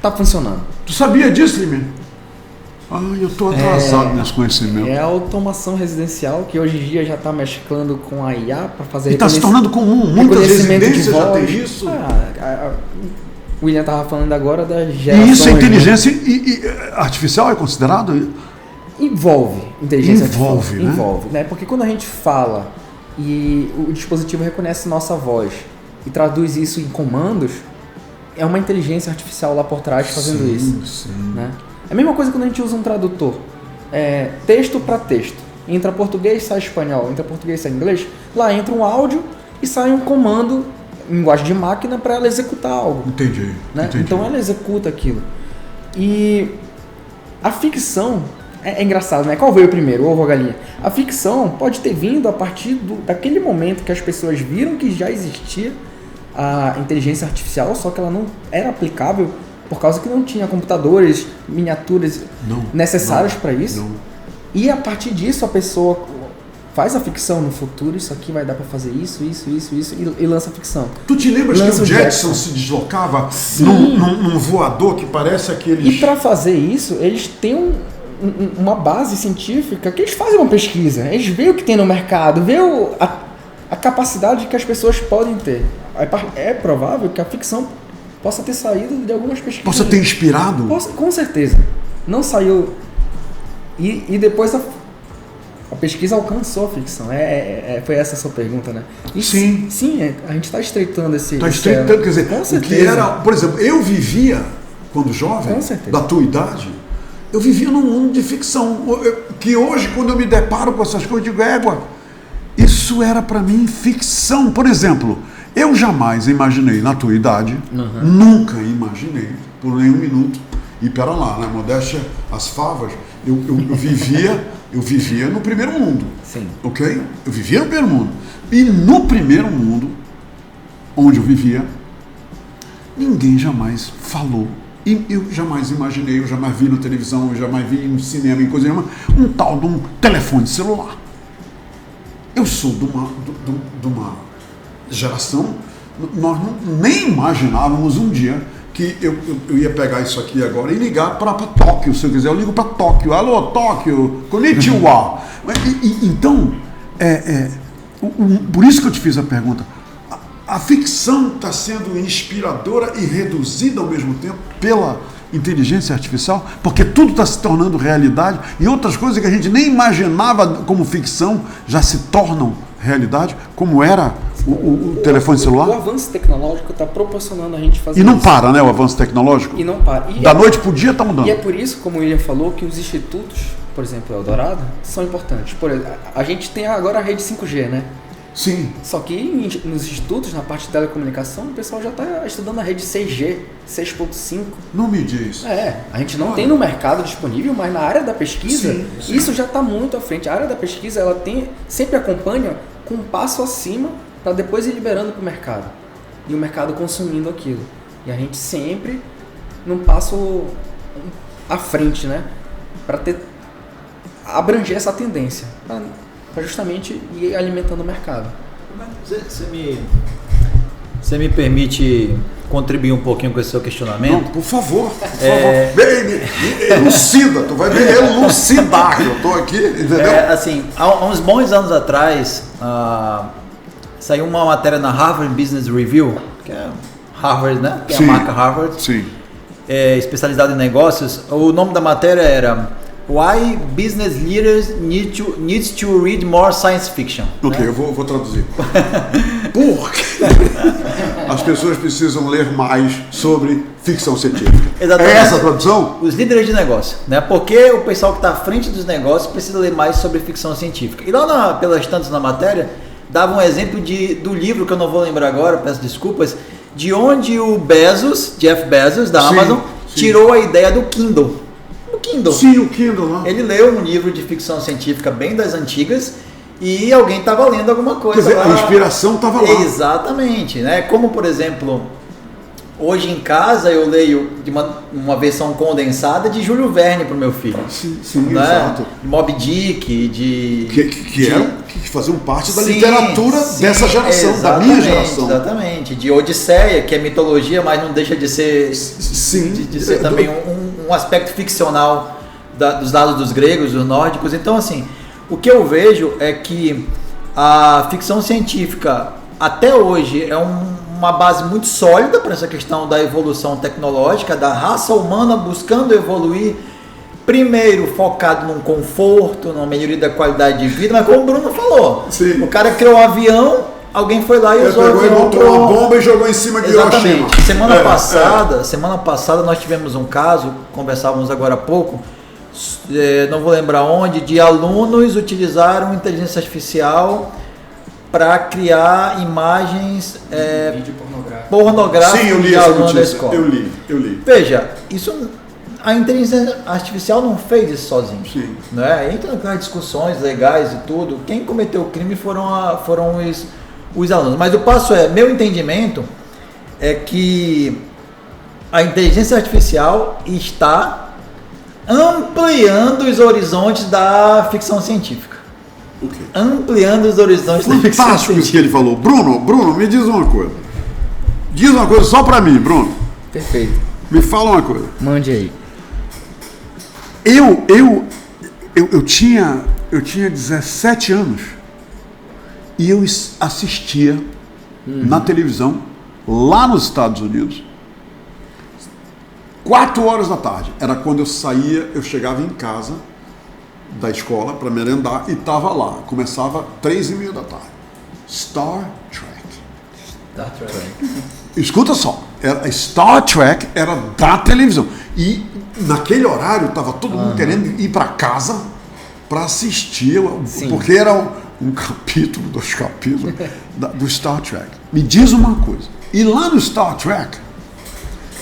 Speaker 4: Tá funcionando.
Speaker 2: Tu sabia disso, Lime? Eu tô atrasado nesse conhecimento.
Speaker 4: É a automação residencial que hoje em dia já está mesclando com a IA para fazer.
Speaker 2: E está se tornando comum. Muitas residências já tem isso.
Speaker 4: O William estava falando agora da geração.
Speaker 2: E isso é inteligência artificial, é considerado?
Speaker 4: Envolve inteligência artificial.
Speaker 2: Né?
Speaker 4: Envolve, né? Porque quando a gente fala e o dispositivo reconhece nossa voz e traduz isso em comandos, é uma inteligência artificial lá por trás fazendo isso.
Speaker 2: Sim.
Speaker 4: Né? É a mesma coisa quando a gente usa um tradutor. Texto para texto. Entra português, sai espanhol. Entra português, sai inglês. Lá entra um áudio e sai um comando em linguagem de máquina para ela executar algo.
Speaker 2: Entendi.
Speaker 4: Então ela executa aquilo. E a ficção é engraçado, né? Qual veio primeiro, o ovo ou a galinha? A ficção pode ter vindo a partir daquele momento que as pessoas viram que já existia a inteligência artificial, só que ela não era aplicável por causa que não tinha computadores, miniaturas necessários para isso. E a partir disso a pessoa faz a ficção no futuro, isso aqui vai dar para fazer isso, e lança a ficção.
Speaker 2: Tu te lembras que o Jetson se deslocava num voador que parece aqueles...
Speaker 4: E para fazer isso, eles têm uma base científica que eles fazem uma pesquisa, eles veem o que tem no mercado, veem a capacidade que as pessoas podem ter. É provável que a ficção possa ter saído de algumas pesquisas.
Speaker 2: Possa ter inspirado?
Speaker 4: Com certeza. Não saiu. E depois a pesquisa alcançou a ficção. Foi essa a sua pergunta, né?
Speaker 2: Sim.
Speaker 4: Sim, a gente está estreitando esse...
Speaker 2: Está estreitando, quer dizer,
Speaker 4: com certeza.
Speaker 2: O que era... Por exemplo, eu vivia, quando jovem, da tua idade, eu vivia num mundo de ficção. Que hoje, quando eu me deparo com essas coisas, eu digo, isso era para mim ficção. Por exemplo... Eu jamais imaginei, na tua idade, nunca imaginei, por nenhum minuto, e pera lá, né, modéstia, as favas, eu vivia no primeiro mundo.
Speaker 4: Sim.
Speaker 2: Ok? Eu vivia no primeiro mundo. E no primeiro mundo, onde eu vivia, ninguém jamais falou. E eu jamais imaginei, eu jamais vi na televisão, eu jamais vi no cinema, em coisa nenhuma, um tal de um telefone celular. Eu sou de uma geração, nós nem imaginávamos um dia que eu ia pegar isso aqui agora e ligar para Tóquio, se eu quiser, eu ligo para Tóquio, alô Tóquio, konnichiwa. Então, por isso que eu te fiz a pergunta, a ficção está sendo inspiradora e reduzida ao mesmo tempo pela inteligência artificial, porque tudo está se tornando realidade e outras coisas que a gente nem imaginava como ficção já se tornam realidade, como era o telefone celular.
Speaker 4: O avanço tecnológico está proporcionando a gente fazer
Speaker 2: isso. E não
Speaker 4: isso.
Speaker 2: para, né, o avanço tecnológico?
Speaker 4: E não para.
Speaker 2: Da noite para o dia está mudando.
Speaker 4: E é por isso, como o William falou, que os institutos, por exemplo, Eldorado, são importantes. Por exemplo, a gente tem agora a rede 5G, né?
Speaker 2: Sim.
Speaker 4: Só que nos institutos, na parte de telecomunicação, o pessoal já está estudando a rede 6G, 6.5.
Speaker 2: Não me diz.
Speaker 4: A gente não tem no mercado disponível, mas na área da pesquisa, isso já está muito à frente. A área da pesquisa, ela sempre acompanha com um passo acima para depois ir liberando para o mercado. E o mercado consumindo aquilo. E a gente sempre num passo à frente, né? Para abranger essa tendência. Para justamente ir alimentando o mercado.
Speaker 3: Você me permite contribuir um pouquinho com esse seu questionamento?
Speaker 2: Não, por favor. Elucida, tu vai me elucidar que eu estou aqui, entendeu?
Speaker 3: Assim, há uns bons anos atrás, saiu uma matéria na Harvard Business Review, que é Harvard, né? Que é a marca Harvard.
Speaker 2: Sim.
Speaker 3: Especializada em negócios. O nome da matéria era Why Business Leaders Need to Read More Science Fiction.
Speaker 2: Ok, né? eu vou traduzir. Porque as pessoas precisam ler mais sobre ficção científica.
Speaker 3: Exatamente.
Speaker 2: É essa a tradução?
Speaker 3: Os líderes de negócio, né? Porque o pessoal que está à frente dos negócios precisa ler mais sobre ficção científica. E lá pelas tantas na matéria, dava um exemplo do livro, que eu não vou lembrar agora, peço desculpas, de onde o Jeff Bezos, da Amazon, tirou a ideia do Kindle. O Kindle.
Speaker 2: Sim, o Kindle lá.
Speaker 3: Ele leu um livro de ficção científica bem das antigas e alguém estava lendo alguma coisa.
Speaker 2: Quer dizer,
Speaker 3: lá.
Speaker 2: a inspiração estava lá.
Speaker 3: Exatamente, né? Como, por exemplo, hoje em casa eu leio de uma versão condensada de Júlio Verne para o meu filho.
Speaker 2: Sim,
Speaker 3: né?
Speaker 2: exato.
Speaker 3: De Moby Dick,
Speaker 2: que faziam parte da literatura dessa geração, da minha geração.
Speaker 3: Exatamente. De Odisseia, que é mitologia, mas não deixa de ser, de ser também um aspecto ficcional dos lados dos gregos, dos nórdicos. Então, assim, o que eu vejo é que a ficção científica, até hoje, é uma base muito sólida para essa questão da evolução tecnológica, da raça humana buscando evoluir, primeiro focado num conforto, numa melhoria da qualidade de vida, mas como o Bruno falou, o cara criou um avião, alguém foi lá e usou o avião.
Speaker 2: Botou uma bomba e jogou em cima de Hiroshima.
Speaker 3: Semana passada nós tivemos um caso, conversávamos agora há pouco, não vou lembrar onde, de alunos utilizaram inteligência artificial para criar imagens
Speaker 4: vídeo
Speaker 3: pornográficas
Speaker 2: Sim, eu li
Speaker 3: de
Speaker 2: essa
Speaker 3: alunos da
Speaker 2: notícia.
Speaker 3: escola.
Speaker 2: Eu li.
Speaker 3: Veja, a inteligência artificial não fez isso sozinho.
Speaker 2: Sim.
Speaker 3: Né? Entra naquelas discussões legais e tudo. Quem cometeu o crime foram os alunos. Mas o passo meu entendimento é que a inteligência artificial está ampliando os horizontes da ficção científica.
Speaker 2: Okay.
Speaker 3: Ampliando os horizontes da ficção científica.
Speaker 2: Fantástico isso que ele falou. Bruno, me diz uma coisa. Diz uma coisa só pra mim, Bruno.
Speaker 4: Perfeito.
Speaker 2: Me fala uma coisa.
Speaker 4: Mande aí.
Speaker 2: Eu tinha 17 anos e eu assistia na televisão, lá nos Estados Unidos, 4 horas da tarde. Era quando eu chegava em casa da escola para merendar e estava lá. Começava 3:30 da tarde. Star Trek. Escuta só, Star Trek era da televisão. E naquele horário estava todo mundo querendo ir para casa para assistir, porque era um capítulo, 2 capítulos do Star Trek. Me diz uma coisa, e lá no Star Trek,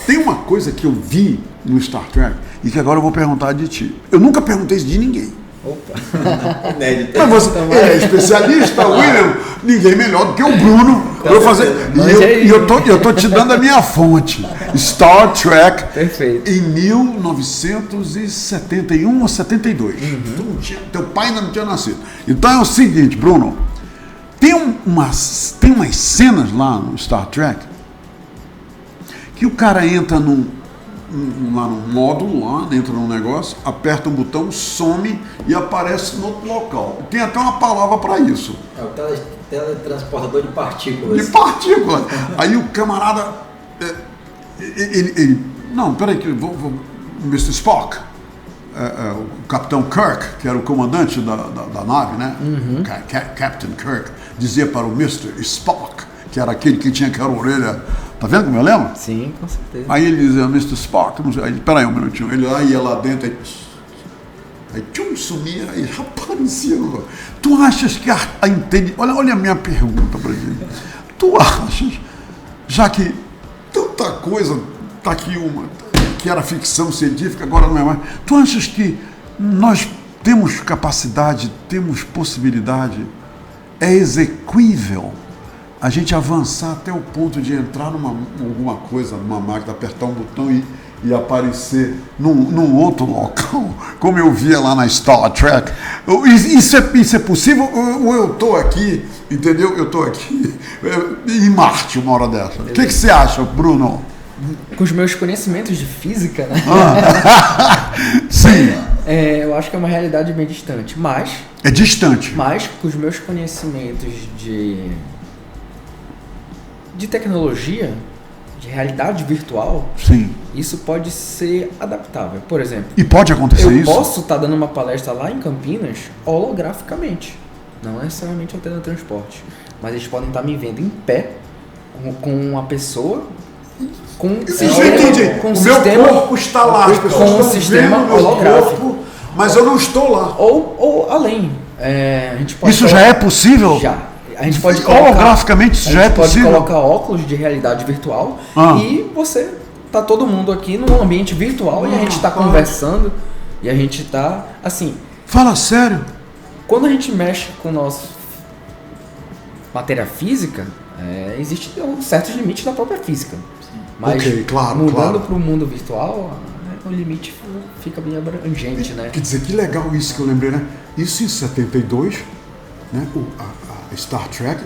Speaker 2: tem uma coisa que eu vi no Star Trek e que agora eu vou perguntar de ti. Eu nunca perguntei isso de ninguém.
Speaker 3: Opa, inédito.
Speaker 2: Mas você é especialista, William, ninguém melhor do que o Bruno para eu fazer. E eu tô te dando a minha fonte. Star Trek.
Speaker 4: Perfeito.
Speaker 2: Em 1971 ou 72. Teu pai ainda não tinha nascido. Então é o seguinte, Bruno, tem umas cenas lá no Star Trek que o cara entra num módulo lá, entra num negócio, aperta um botão, some e aparece no outro local. Tem até uma palavra para isso.
Speaker 3: É o teletransportador de partículas.
Speaker 2: De partículas. Aí o camarada, não, peraí, Mr. Spock, o Capitão Kirk, que era o comandante da nave, né? Captain Kirk, dizia para o Mr. Spock, que era aquele que tinha aquela orelha. Tá vendo como eu lembro?
Speaker 4: Sim, com certeza.
Speaker 2: Aí ele dizia, Mr. Spock, peraí um minutinho. Ele ia lá dentro, aí sumia, aí aparecia. Tu achas que olha a minha pergunta pra gente. Tu achas, já que tanta coisa, tá aqui que era ficção científica, agora não é mais. Tu achas que nós temos capacidade, temos possibilidade, é exequível a gente avançar até o ponto de entrar alguma coisa, numa máquina, apertar um botão e aparecer num outro local, como eu via lá na Star Trek? Isso é possível? Ou eu estou aqui, entendeu? Eu estou aqui em Marte uma hora dessa. O que você acha, Bruno?
Speaker 4: Com os meus conhecimentos de física, né?
Speaker 2: Sim.
Speaker 4: Eu acho que é uma realidade bem distante, mas...
Speaker 2: É distante.
Speaker 4: Mas com os meus conhecimentos de tecnologia, de realidade virtual,
Speaker 2: sim,
Speaker 4: isso pode ser adaptável. Por exemplo,
Speaker 2: e pode acontecer
Speaker 4: eu
Speaker 2: isso?
Speaker 4: posso estar dando uma palestra lá em Campinas holograficamente, não necessariamente ao teletransporte, mas eles podem estar me vendo em pé com uma pessoa com um sistema,
Speaker 2: com o meu corpo está lá, as pessoas
Speaker 4: com um sistema holográfico,
Speaker 2: corpo, mas eu não estou lá.
Speaker 4: ou além. A gente pode
Speaker 2: isso já é possível?
Speaker 4: Já. a gente pode colocar,
Speaker 2: holograficamente isso já é possível?
Speaker 4: A gente pode colocar óculos de realidade virtual e você tá todo mundo aqui num ambiente virtual e a gente tá conversando e a gente tá assim.
Speaker 2: Fala sério.
Speaker 4: Quando a gente mexe com nossa matéria física, existe certos limites da própria física. Mas mudando para o mundo virtual, o limite fica bem abrangente, né?
Speaker 2: Quer dizer, que legal isso que eu lembrei, né? Isso em 72, né? A Star Trek,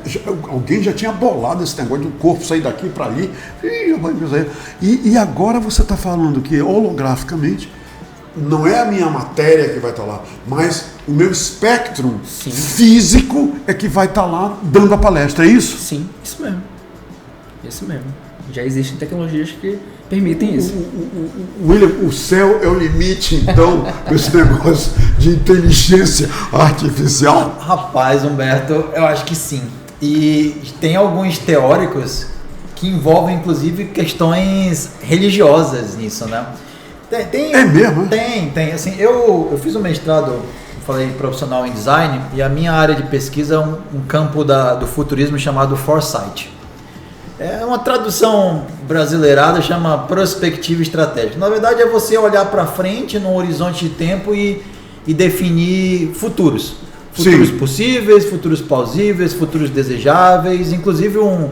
Speaker 2: alguém já tinha bolado esse negócio do corpo sair daqui para ali. E agora você está falando que holograficamente não é a minha matéria que vai estar lá, mas o meu espectro físico é que vai estar lá dando a palestra, é isso?
Speaker 4: Sim, isso mesmo. Isso mesmo. Já existem tecnologias que permitem isso.
Speaker 2: William, o céu é o limite, então, desse negócio de inteligência artificial?
Speaker 3: Rapaz, Humberto, eu acho que sim. E tem alguns teóricos que envolvem, inclusive, questões religiosas nisso, né?
Speaker 2: É mesmo?
Speaker 3: Tem. Assim, eu fiz um mestrado, falei, profissional em design, e a minha área de pesquisa é um campo do futurismo chamado Foresight. É uma tradução brasileirada, chama prospectiva estratégica. Na verdade, é você olhar para frente num horizonte de tempo e definir futuros. Futuros possíveis, futuros plausíveis, futuros desejáveis, inclusive um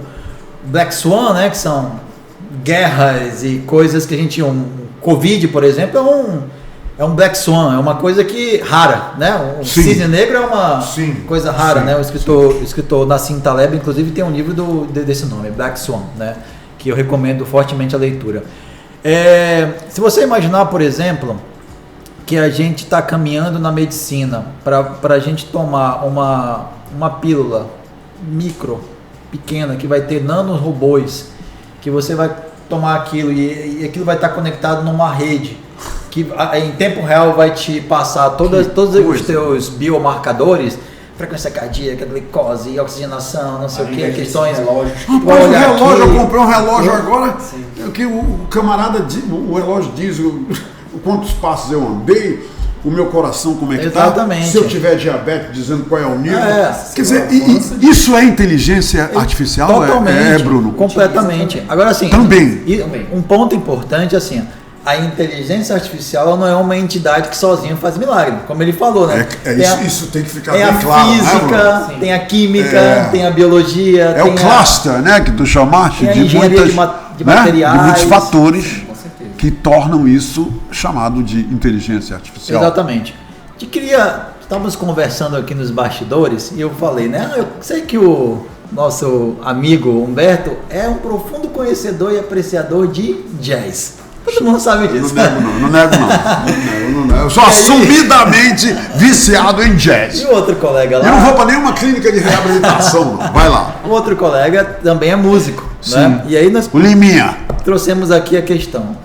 Speaker 3: Black Swan, né, que são guerras e coisas que a gente... Covid, por exemplo, é um Black Swan, é uma coisa rara, né? O cisne negro é uma coisa rara, né? O escritor Nassim Taleb, inclusive, tem um livro desse nome, Black Swan, né? Que eu recomendo fortemente a leitura. Se você imaginar, por exemplo, que a gente está caminhando na medicina para a gente tomar uma pílula pequena, que vai ter nanorobôs, que você vai tomar aquilo e aquilo vai estar conectado numa rede que em tempo real vai te passar todos os teus biomarcadores, frequência cardíaca, glicose, oxigenação, não sei o que, questões.
Speaker 2: Eu comprei um relógio agora, que o camarada, o relógio diz quantos passos eu andei, o meu coração como é que está, se eu tiver diabetes, dizendo qual é o nível. Quer dizer, isso é inteligência artificial?
Speaker 3: Totalmente,
Speaker 2: Bruno?
Speaker 3: Completamente. Agora, assim,
Speaker 2: também.
Speaker 3: Um ponto importante, assim, a inteligência artificial não é uma entidade que sozinha faz milagre, como ele falou, né?
Speaker 2: Isso tem que ficar bem claro.
Speaker 3: Tem a física, tem a química, tem a biologia.
Speaker 2: Tem o cluster, né, que tu chamaste,
Speaker 3: de muitas, de materiais.
Speaker 2: De muitos fatores que tornam isso chamado de inteligência artificial.
Speaker 3: Exatamente. Estávamos conversando aqui nos bastidores e eu falei, né? Eu sei que o nosso amigo Humberto é um profundo conhecedor e apreciador de jazz. Todo mundo sabe disso.
Speaker 2: Não nego. Eu sou assumidamente viciado em jazz.
Speaker 3: E o outro colega lá...
Speaker 2: Eu não vou para nenhuma clínica de reabilitação, não. Vai lá.
Speaker 3: O outro colega também é músico, né? E aí nós...
Speaker 2: O Liminha.
Speaker 3: Trouxemos aqui a questão.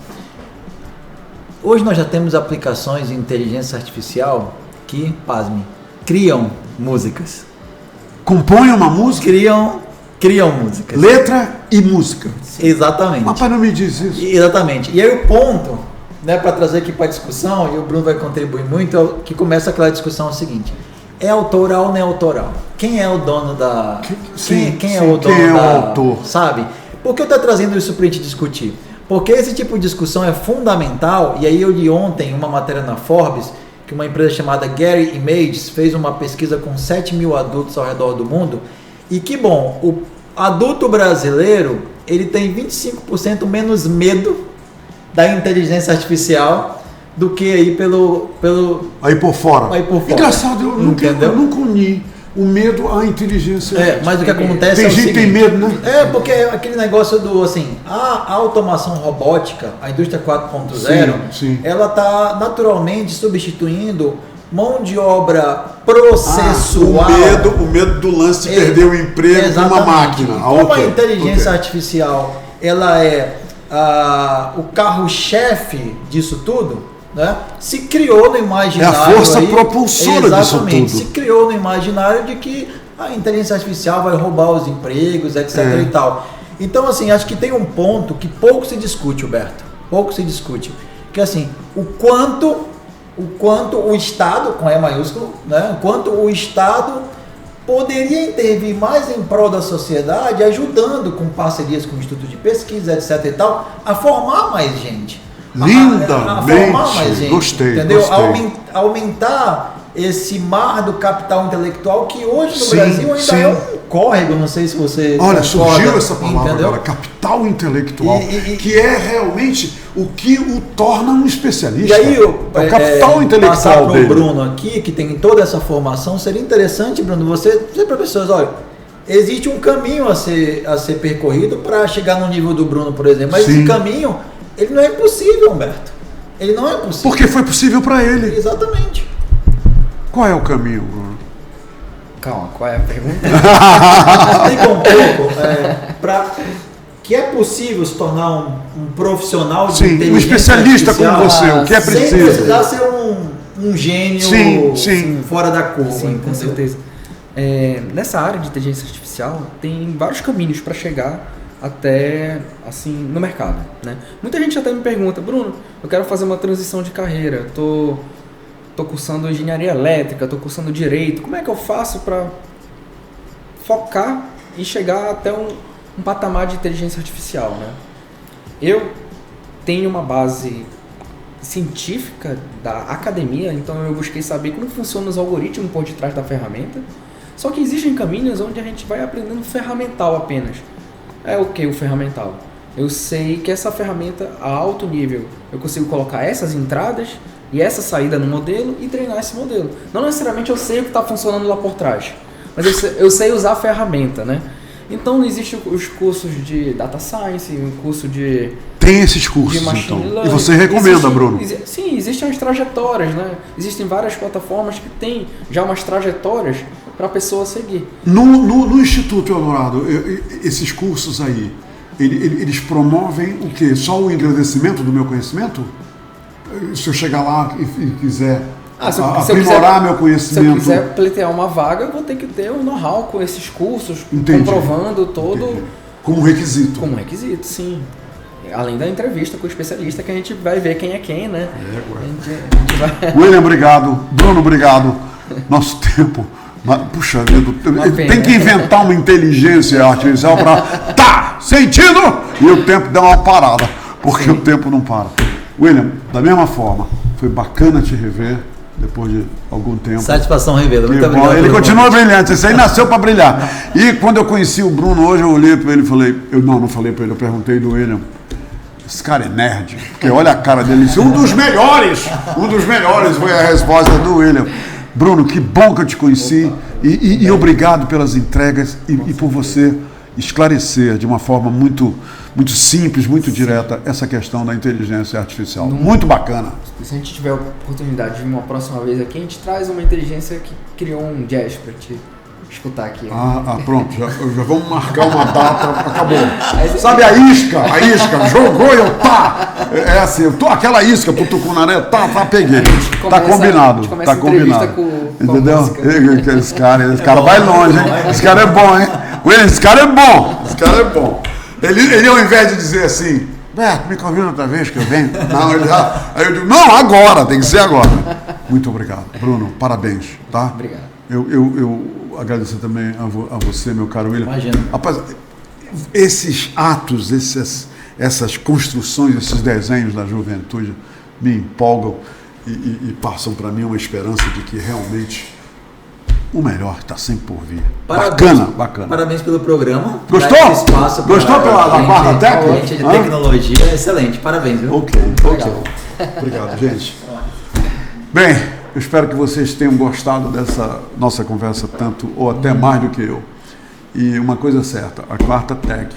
Speaker 3: Hoje nós já temos aplicações de inteligência artificial que, pasme, criam músicas.
Speaker 2: Compõem uma música?
Speaker 3: Criam músicas.
Speaker 2: Letra e música.
Speaker 3: Exatamente.
Speaker 2: Mas não me diz isso.
Speaker 3: Exatamente. E aí o ponto, né, para trazer aqui para a discussão, e o Bruno vai contribuir muito, é que começa aquela discussão seguinte. É autoral ou não é autoral? Quem é o dono da... Quem é o autor? Sabe? Por que eu estou trazendo isso para a gente discutir? Porque esse tipo de discussão é fundamental, e aí eu li ontem uma matéria na Forbes, que uma empresa chamada Getty Images fez uma pesquisa com 7 mil adultos ao redor do mundo, e que bom, o adulto brasileiro, ele tem 25% menos medo da inteligência artificial do que aí
Speaker 2: aí por fora. Engraçado, eu nunca uni o medo à inteligência.
Speaker 3: Mas o que acontece
Speaker 2: tem gente que tem medo, né?
Speaker 3: Porque aquele negócio do, assim, a automação robótica, a indústria 4.0, ela está naturalmente substituindo mão de obra processual.
Speaker 2: O medo do lance de perder o emprego de uma máquina.
Speaker 3: Como a inteligência artificial, ela é o carro-chefe disso tudo, né? Se criou no imaginário.
Speaker 2: É a força propulsora disso tudo.
Speaker 3: Se criou no imaginário de que a inteligência artificial vai roubar os empregos, etc. e tal. Então, assim, acho que tem um ponto que pouco se discute, Humberto. Pouco se discute. Que assim, o quanto o Estado, com E maiúsculo, né? O quanto o Estado poderia intervir mais em prol da sociedade, ajudando com parcerias com institutos de pesquisa, etc. e tal, a formar mais gente.
Speaker 2: Lindamente,
Speaker 3: a formar mais gente,
Speaker 2: gostei,
Speaker 3: entendeu?
Speaker 2: gostei.
Speaker 3: Aumentar esse mar do capital intelectual que hoje no
Speaker 2: Sim,
Speaker 3: Brasil ainda
Speaker 2: sim.
Speaker 3: é um córrego, não sei se você
Speaker 2: Olha,
Speaker 3: concorda,
Speaker 2: surgiu essa palavra
Speaker 3: entendeu?
Speaker 2: agora, capital intelectual,
Speaker 3: que
Speaker 2: é realmente o que o torna um especialista.
Speaker 3: E aí,
Speaker 2: é o capital intelectual
Speaker 3: passar para
Speaker 2: dele.
Speaker 3: o Bruno aqui, que tem toda essa formação, seria interessante, Bruno, você dizer para pessoas, olha, existe um caminho a ser percorrido para chegar no nível do Bruno, por exemplo, mas
Speaker 2: Sim.
Speaker 3: esse caminho, ele não é impossível, Humberto. Ele não é possível.
Speaker 2: Porque foi possível para ele.
Speaker 3: Exatamente.
Speaker 2: Qual é o caminho, Bruno?
Speaker 4: Calma, qual é a pergunta?
Speaker 3: Explica um pouco, para que é possível se tornar um profissional de
Speaker 2: Sim,
Speaker 3: inteligência
Speaker 2: um especialista
Speaker 3: artificial,
Speaker 2: como você, o que é
Speaker 3: sem
Speaker 2: preciso.
Speaker 3: precisar ser um gênio
Speaker 2: Sim.
Speaker 3: fora da curva.
Speaker 4: Sim, com
Speaker 3: entendeu?
Speaker 4: certeza. Nessa área de inteligência artificial, tem vários caminhos para chegar até, assim, no mercado, né? Muita gente até me pergunta, Bruno, eu quero fazer uma transição de carreira, tô cursando engenharia elétrica, tô cursando direito, como é que eu faço para focar e chegar até um patamar de inteligência artificial, né? Eu tenho uma base científica da academia, então eu busquei saber como funcionam os algoritmos por detrás da ferramenta, só que existem caminhos onde a gente vai aprendendo ferramental apenas. É o que o ferramental? Eu sei que essa ferramenta, a alto nível, eu consigo colocar essas entradas e essa saída no modelo e treinar esse modelo. Não necessariamente eu sei o que está funcionando lá por trás, mas eu sei usar a ferramenta, né? Então não existem os cursos de Data Science, um curso de...
Speaker 2: Tem esses cursos,
Speaker 4: de machine
Speaker 2: então.
Speaker 4: learning.
Speaker 2: E você recomenda, Bruno?
Speaker 4: Sim, existem as trajetórias, né? Existem várias plataformas que têm já umas trajetórias para a pessoa seguir.
Speaker 2: No Instituto Eldorado, esses cursos aí, eles promovem o quê? Só o engrandecimento do meu conhecimento? Se eu chegar lá e quiser aprimorar meu conhecimento...
Speaker 4: Se eu quiser pleitear uma vaga, eu vou ter que ter um know-how com esses cursos,
Speaker 2: Entendi.
Speaker 4: comprovando todo...
Speaker 2: Entendi. Como requisito.
Speaker 4: Como requisito, sim. Além da entrevista com o especialista, que a gente vai ver quem é quem, né? A gente vai...
Speaker 2: William, obrigado. Bruno, obrigado. Nosso tempo... Puxa vida, tem que inventar uma inteligência artificial para... Tá! Sentido! E o tempo dá uma parada, porque o tempo não para. William, da mesma forma, foi bacana te rever depois de algum tempo.
Speaker 3: Satisfação revela. Muito
Speaker 2: bom.
Speaker 3: obrigado.
Speaker 2: Ele continua brilhante, esse aí nasceu para brilhar. E quando eu conheci o Bruno hoje, eu olhei para ele e falei... não falei para ele, eu perguntei do William. Esse cara é nerd, porque olha a cara dele. Um dos melhores foi a resposta do William. Bruno, que bom que eu te conheci e obrigado pelas entregas e por você esclarecer de uma forma muito, muito simples, muito direta essa questão da inteligência artificial. Muito bacana.
Speaker 4: Se a gente tiver a oportunidade de uma próxima vez aqui, a gente traz uma inteligência que criou um jazz para te escutar aqui.
Speaker 2: Pronto, já vamos marcar uma data, acabou. Sabe a isca, jogou e eu é assim, eu tô aquela isca pro tucunaré, peguei. Tá combinado, tá combinado. Entendeu? Esse cara vai longe, hein? Esse cara é bom, hein? William, esse cara é bom. Ele ao invés de dizer assim, Beto, me convida outra vez que eu venho. Não, aí eu digo, não, agora, tem que ser agora. Muito obrigado. Bruno, parabéns, tá?
Speaker 4: Obrigado.
Speaker 2: Eu agradeço também a você, meu caro William.
Speaker 3: Imagina.
Speaker 2: Rapaz, esses atos, essas construções, esses desenhos da juventude me empolgam e passam para mim uma esperança de que realmente o melhor está sempre por vir. Bacana.
Speaker 3: Parabéns pelo programa.
Speaker 2: Gostou? Gostou pela barra técnica?
Speaker 3: De tecnologia, excelente. Parabéns, viu?
Speaker 2: Ok. Obrigado, gente. Bem, eu espero que vocês tenham gostado dessa nossa conversa tanto ou até mais do que eu. E uma coisa é certa, a Quarta Tech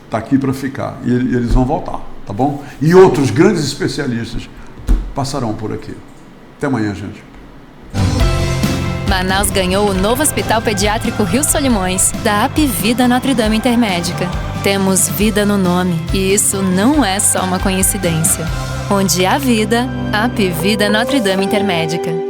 Speaker 2: está aqui para ficar e eles vão voltar, tá bom? E outros grandes especialistas passarão por aqui. Até amanhã, gente.
Speaker 1: Manaus ganhou o novo Hospital Pediátrico Rio Solimões, da Apvida Notre Dame Intermédica. Temos vida no nome, e isso não é só uma coincidência. Onde há vida, Apvida Notre Dame Intermédica.